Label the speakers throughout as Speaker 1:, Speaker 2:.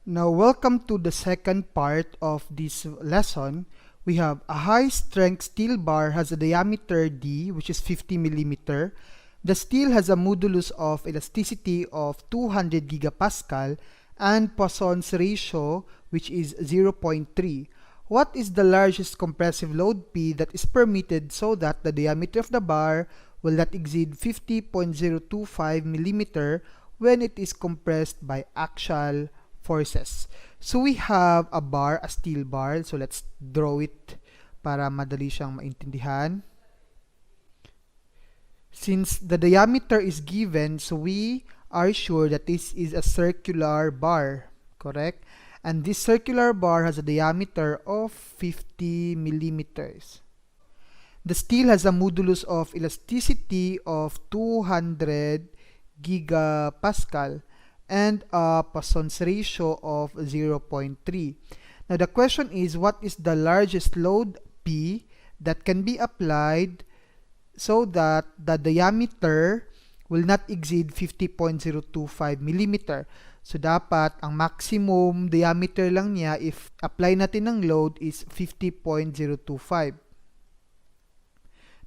Speaker 1: Now, welcome to the second part of this lesson. We have a high-strength steel bar has a diameter D, which is 50 millimeter. The steel has a modulus of elasticity of 200 gigapascal and Poisson's ratio, which is 0.3. What is the largest compressive load P that is permitted so that the diameter of the bar will not exceed 50.025 millimeter when it is compressed by axial forces? So we have a bar, a steel bar. So let's draw it para madali siyang maintindihan. Since the diameter is given, so we are sure that this is a circular bar, correct? And this circular bar has a diameter of 50 millimeters. The steel has a modulus of elasticity of 200 gigapascal and a Poisson's ratio of 0.3. Now the question is, what is the largest load P that can be applied so that the diameter will not exceed 50.025 millimeter? So dapat ang maximum diameter lang niya if apply natin ng load is 50.025.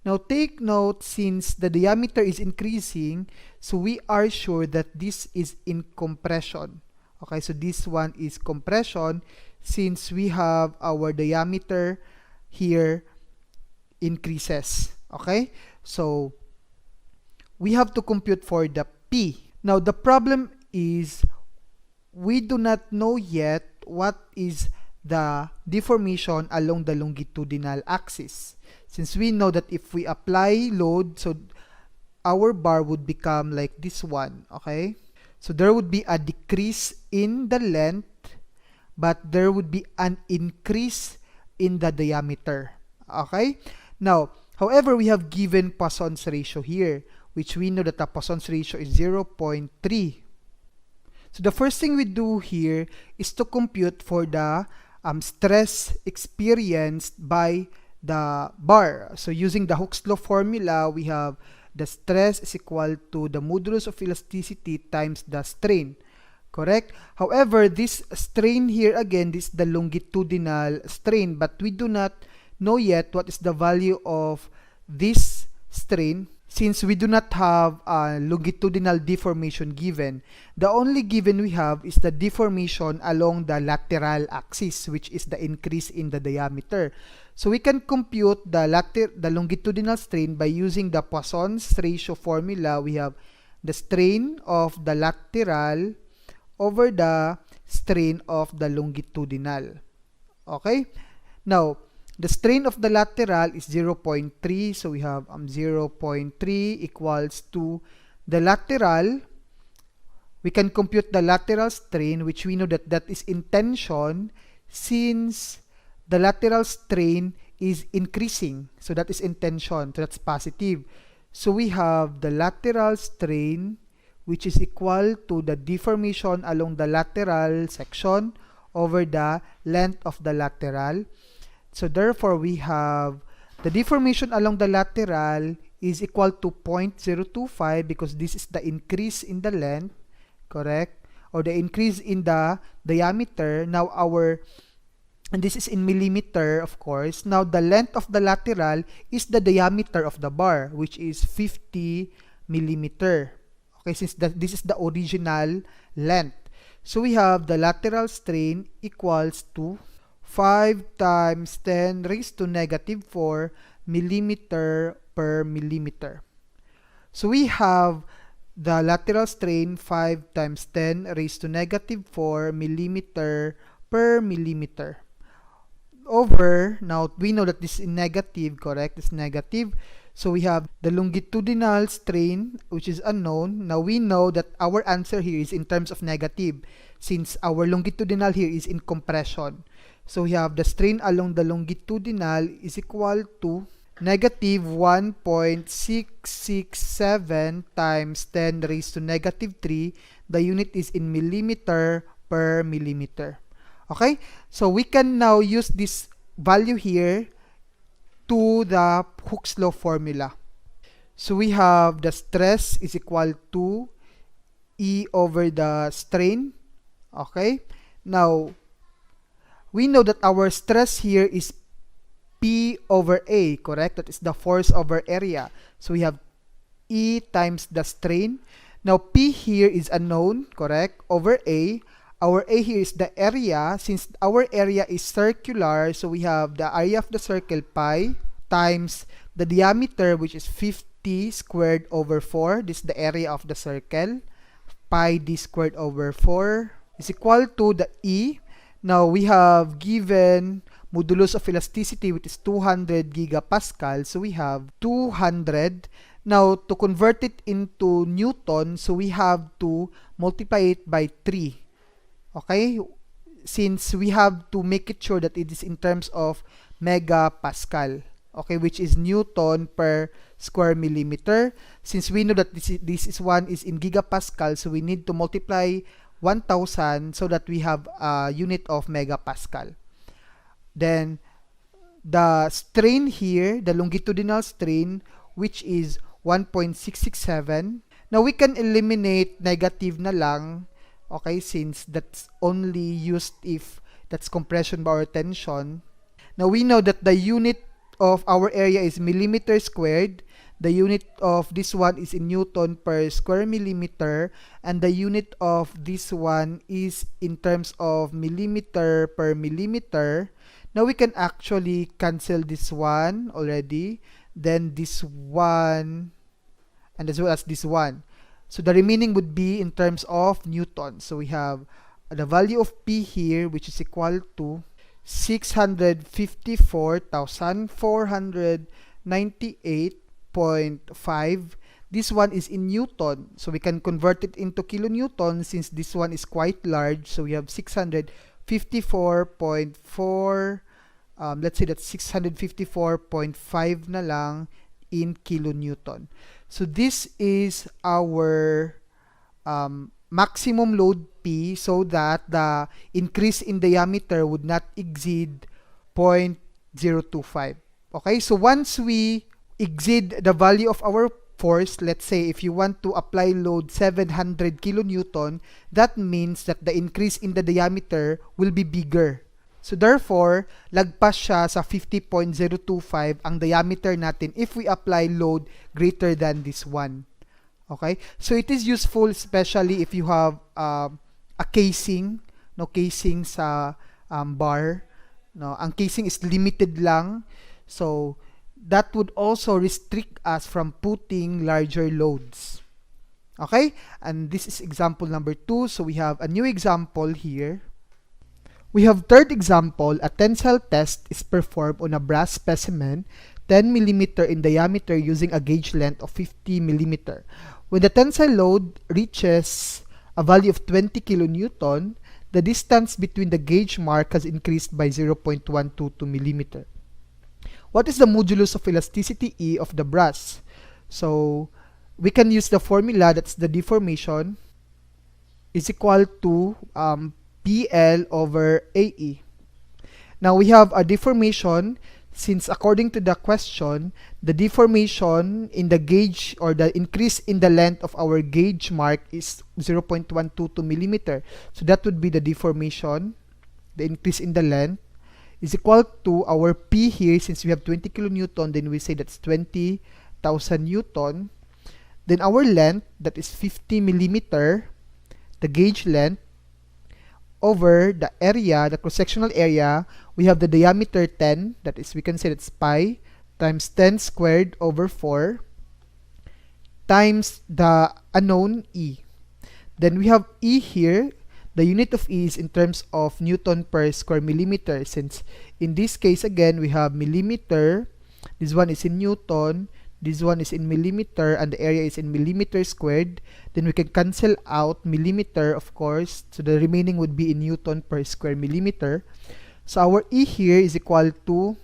Speaker 1: Now take note, since the diameter is increasing, so we are sure that this is in compression. Okay, so this one is compression since we have our diameter here increases. Okay, so we have to compute for the P. Now the problem is we do not know yet what is the deformation along the longitudinal axis. Since we know that if we apply load, so our bar would become like this one, okay? So there would be a decrease in the length, but there would be an increase in the diameter, okay? Now, however, we have given Poisson's ratio here, which we know that the Poisson's ratio is 0.3. So the first thing we do here is to compute for the stress experienced by the bar. So using the Hooke's law formula, we have the stress is equal to the modulus of elasticity times the strain, correct? However, this strain here again, this is the longitudinal strain, but we do not know yet what is the value of this strain since we do not have a longitudinal deformation given. The only given we have is the deformation along the lateral axis, which is the increase in the diameter. So we can compute the longitudinal strain by using the Poisson's ratio formula. We have the strain of the lateral over the strain of the longitudinal. Okay? Now, the strain of the lateral is 0.3. So we have 0.3 equals to the lateral. We can compute the lateral strain, which we know that that is in tension since the lateral strain is increasing. So that is in tension. So that's positive. So we have the lateral strain, which is equal to the deformation along the lateral section over the length of the lateral. So therefore, we have the deformation along the lateral is equal to 0.025 because this is the increase in the length, correct? Or the increase in the diameter. Now and this is in millimeter, of course. Now the length of the lateral is the diameter of the bar, which is 50 millimeter. Okay, since this is the original length. So we have the lateral strain equals to 5 times 10 raised to negative 4 millimeter per millimeter. So we have the lateral strain 5 times 10 raised to negative 4 millimeter per millimeter. Over, now we know that this is negative, correct? It's negative. So we have the longitudinal strain, which is unknown. Now we know that our answer here is in terms of negative, since our longitudinal here is in compression. So we have the strain along the longitudinal is equal to negative 1.667 times 10 raised to negative 3. The unit is in millimeter per millimeter. Okay, so we can now use this value here to the Hooke's law formula. So we have the stress is equal to E over the strain. Okay, Now, we know that our stress here is P over A, correct? That is the force over area. So we have E times the strain. Now, P here is unknown, correct? Over A. Our A here is the area. Since our area is circular, so we have the area of the circle, pi, times the diameter, which is 50 squared over 4. This is the area of the circle. Pi d squared over 4 is equal to the E. Now, we have given modulus of elasticity, which is 200 gigapascal. So we have 200. Now, to convert it into Newton, so we have to multiply it by 3. Okay? Since we have to make it sure that it is in terms of megapascal. Okay, which is Newton per square millimeter. Since we know that this one is in gigapascal, so we need to multiply 1,000 so that we have a unit of megapascal. Then, the strain here, the longitudinal strain, which is 1.667. Now, we can eliminate negative na lang, okay, since that's only used if that's compression bar or tension. Now, we know that the unit of our area is millimeter squared. The unit of this one is in Newton per square millimeter, and the unit of this one is in terms of millimeter per millimeter. Now we can actually cancel this one already, then this one, and as well as this one. So the remaining would be in terms of Newton. So we have the value of P here, which is equal to 654,498.5. This one is in Newton, so we can convert it into kilonewton since this one is quite large. So we have 654.4, let's say that's 654.5 na lang in kilonewton. So this is our maximum load P, so that the increase in diameter would not exceed 0.025. Okay, so once we exceed the value of our force, let's say if you want to apply load 700 kilonewton, that means that the increase in the diameter will be bigger. So therefore, lagpas siya sa 50.025 ang diameter natin if we apply load greater than this one. Okay? So it is useful especially if you have a casing, no casing sa bar. No, ang casing is limited lang. So that would also restrict us from putting larger loads. Okay? And this is example number 2. So we have a new example here. We have third example. A tensile test is performed on a brass specimen 10 mm in diameter using a gauge length of 50 mm. When the tensile load reaches a value of 20 kilonewton, the distance between the gauge mark has increased by 0.122 mm. What is the modulus of elasticity E of the brass? So we can use the formula, that's the deformation, is equal to PL over AE. Now we have a deformation. Since according to the question, the deformation in the gauge or the increase in the length of our gauge mark is 0.122 mm. So that would be the deformation, the increase in the length, is equal to our P here. Since we have 20 kilonewton, then we say that's 20,000 newton. Then our length, that is 50 mm, the gauge length, over the area, the cross-sectional area, we have the diameter 10, that is, we can say that's pi, times 10 squared over 4, times the unknown E. Then we have E here. The unit of E is in terms of Newton per square millimeter. Since in this case, again, we have millimeter, this one is in Newton, this one is in millimeter, and the area is in millimeter squared. Then we can cancel out millimeter, of course. So the remaining would be in Newton per square millimeter. So our E here is equal to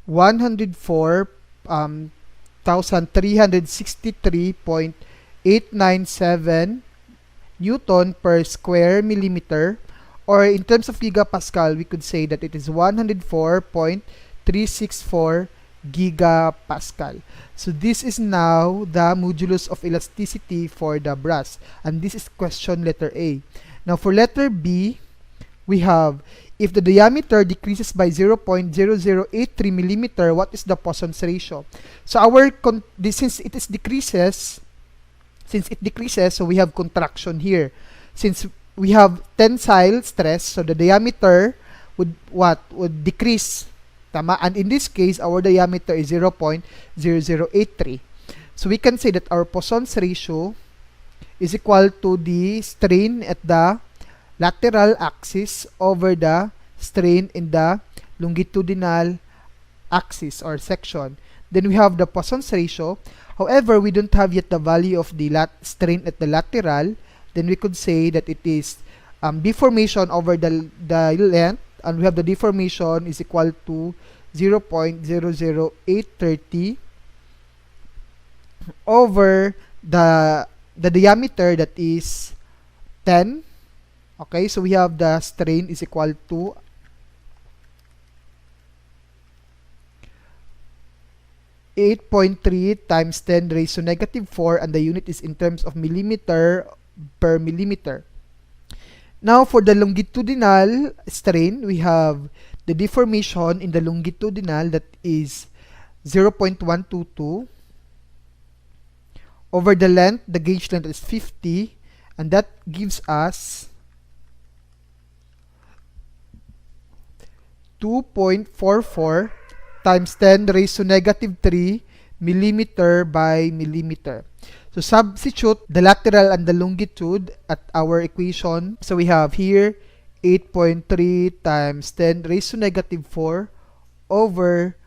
Speaker 1: 104,363.897 Newton per square millimeter. Or in terms of gigapascal, we could say that it is 104.364 gigapascal. So this is now the modulus of elasticity for the brass, and this is question letter A. Now for letter B, we have, if the diameter decreases by 0.0083 millimeter, what is the Poisson's ratio? So since it decreases, so we have contraction here. Since we have tensile stress, so the diameter would decrease. Tama? And in this case, our diameter is 0.0083. So we can say that our Poisson's ratio is equal to the strain at the lateral axis over the strain in the longitudinal axis or section. Then we have the Poisson's ratio. However, we don't have yet the value of the strain at the lateral. Then we could say that it is deformation over the length, and we have the deformation is equal to 0.00830 over the diameter, that is 10. Okay, so we have the strain is equal to 8.3 times 10 raised to negative 4, and the unit is in terms of millimeter per millimeter. Now, for the longitudinal strain, we have the deformation in the longitudinal, that is 0.122 over the length, the gauge length is 50, and that gives us 2.44 times 10 raised to negative 3 millimeter by millimeter. So substitute the lateral and the longitude at our equation. So we have here 8.3 times 10 raised to negative 4 over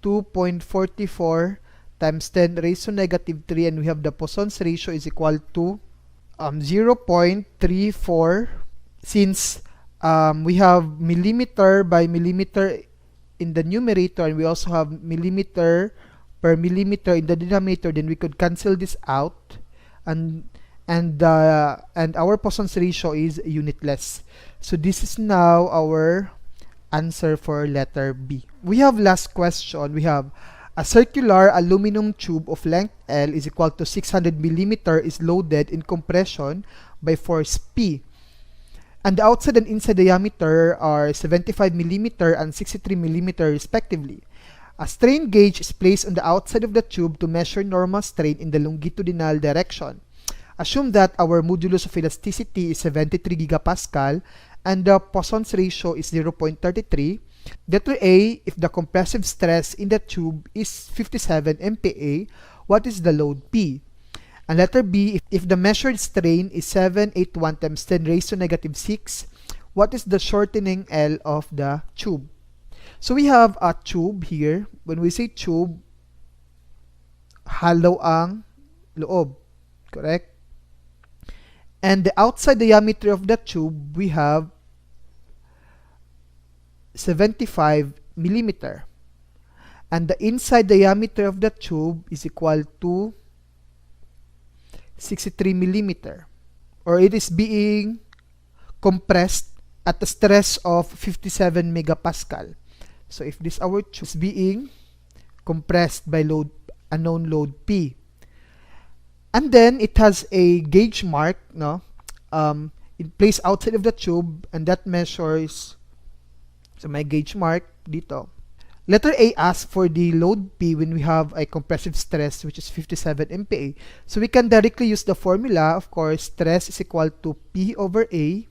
Speaker 1: 2.44 times 10 raised to negative 3, and we have the Poisson's ratio is equal to 0.34. Since we have millimeter by millimeter in the numerator, and we also have millimeter per millimeter in the denominator, then we could cancel this out, and our Poisson's ratio is unitless. So this is now our answer for letter B. We have last question. We have a circular aluminum tube of length L is equal to 600 millimeter is loaded in compression by force P, and the outside and inside diameter are 75 millimeter and 63 millimeter respectively. A strain gauge is placed on the outside of the tube to measure normal strain in the longitudinal direction. Assume that our modulus of elasticity is 73 gigapascal and the Poisson's ratio is 0.33. Letter A, if the compressive stress in the tube is 57 MPa, what is the load P? And letter B, if the measured strain is 781 times 10 raised to negative 6, what is the shortening L of the tube? So we have a tube here. When we say tube, hollow ang loob. Correct? And the outside diameter of the tube, we have 75 millimeter. And the inside diameter of the tube is equal to 63 millimeter. Or it is being compressed at a stress of 57 megapascal. So if this our tube is being compressed by unknown load P, and then it has a gauge mark, no, in place outside of the tube, and that measures. So my gauge mark dito. Letter A asks for the load P when we have a compressive stress which is 57 MPa. So we can directly use the formula. Of course, stress is equal to P over A,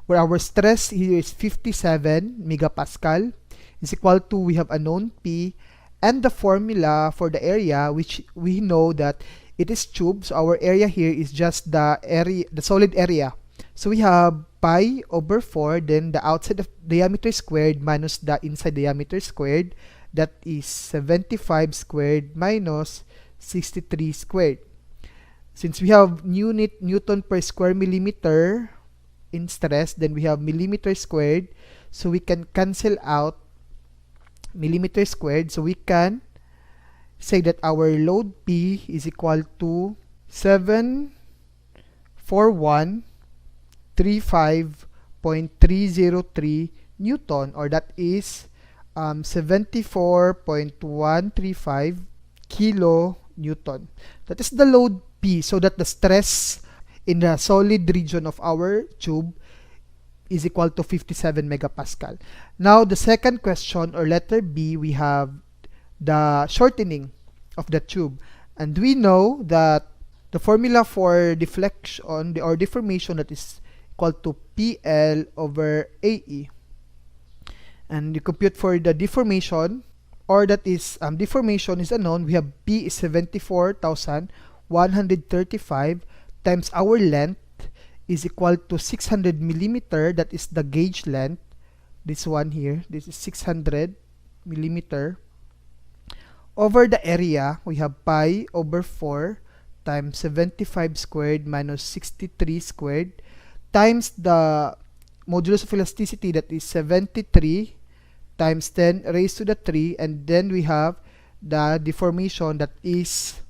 Speaker 1: where our stress here is 57 megapascal, is equal to, we have a known P, and the formula for the area, which we know that it is tube. So our area here is just the area, the solid area. So we have pi over 4, then the outside of diameter squared minus the inside diameter squared, that is 75 squared minus 63 squared. Since we have Newton per square millimeter in stress, then we have millimeter squared, so we can cancel out millimeter squared. So we can say that our load P is equal to 74135.303 Newton, or that is 74.135 kilo Newton. That is the load P, so that the stress in the solid region of our tube is equal to 57 megapascal. Now, the second question, or letter B, we have the shortening of the tube. And we know that the formula for deflection or deformation, that is equal to PL over AE. And you compute for the deformation, or that is deformation is unknown. We have P is 74,135 times our length is equal to 600 millimeter. That is the gauge length. This one here, this is 600 millimeter. Over the area, we have pi over 4 times 75 squared minus 63 squared times the modulus of elasticity, that is 73 times 10 raised to the 3, and then we have the deformation, that is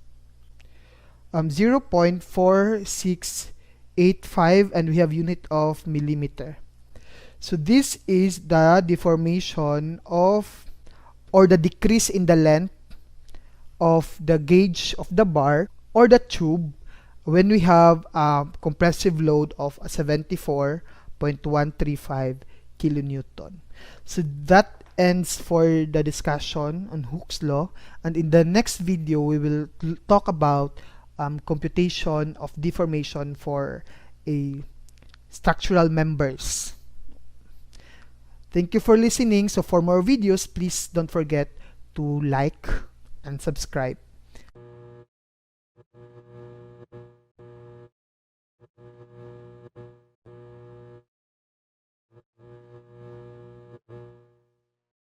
Speaker 1: 0.4685, and we have unit of millimeter. So this is the deformation of, or the decrease in the length of the gauge of the bar or the tube when we have a compressive load of 74.135 kilonewton. So that ends for the discussion on Hooke's law, and in the next video we will talk about computation of deformation for a structural members. Thank you for listening. So for more videos, please don't forget to like and subscribe.